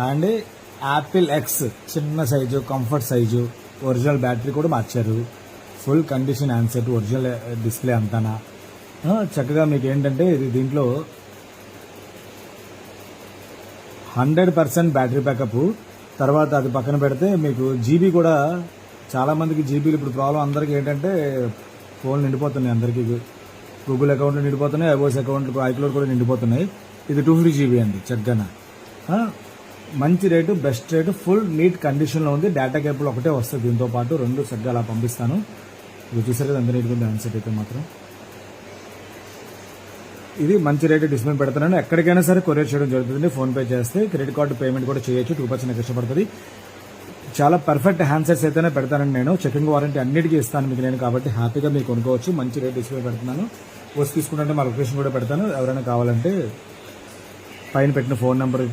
And Apple X చిన్న size, comfort size, original battery కూడా మార్చారు. Full condition handset, original display అంతానా. చక్కగా మీకు ఏంటంటే ఇది దీంట్లో 100% బ్యాటరీ బ్యాకప్. తర్వాత అది పక్కన పెడితే మీకు జీబీ కూడా, చాలామందికి జీబీలు ఇప్పుడు ప్రాబ్లం అందరికీ ఏంటంటే ఫోన్లు నిండిపోతున్నాయి. అందరికీ గూగుల్ అకౌంట్లు నిండిపోతున్నాయి, ఐఓఎస్ అకౌంట్లు, ఐక్లౌడ్ కూడా నిండిపోతున్నాయి. ఇది 250 GB అండి. చక్కగా మంచి rate, best rate, full neat కండిషన్లో ఉంది. డేటా కేబుల్ ఒకటే వస్తుంది దీంతో పాటు, 2 చక్కగా అలా పంపిస్తాను. ఇది చూసారు కదా ఎంత నీట్గా ఉంది హ్యాండ్సెట్ అయితే మాత్రం. ఇది మంచి రేటు డిస్ప్లే పెడుతున్నాను. ఎక్కడికైనా సరే కొరియర్ చేయడం జరుగుతుంది. ఫోన్పే చేస్తే క్రెడిట్ కార్డు పేమెంట్ కూడా చేయొచ్చు. 2% కష్టపడుతుంది. చాలా పర్ఫెక్ట్ హ్యాండ్సెట్స్ అయితేనే పెడతానండి నేను. చెకింగ్ వారంటీ అన్నిటికీ ఇస్తాను మీకు నేను, కాబట్టి హ్యాపీగా మీకు కొనుక్కోవచ్చు. మంచి రేట్ డిస్ప్లే పెడుతున్నాను. వచ్చి తీసుకుంటే మా లొకేషన్ కూడా పెడతాను. ఎవరైనా కావాలంటే పైన పెట్టిన ఫోన్ నెంబర్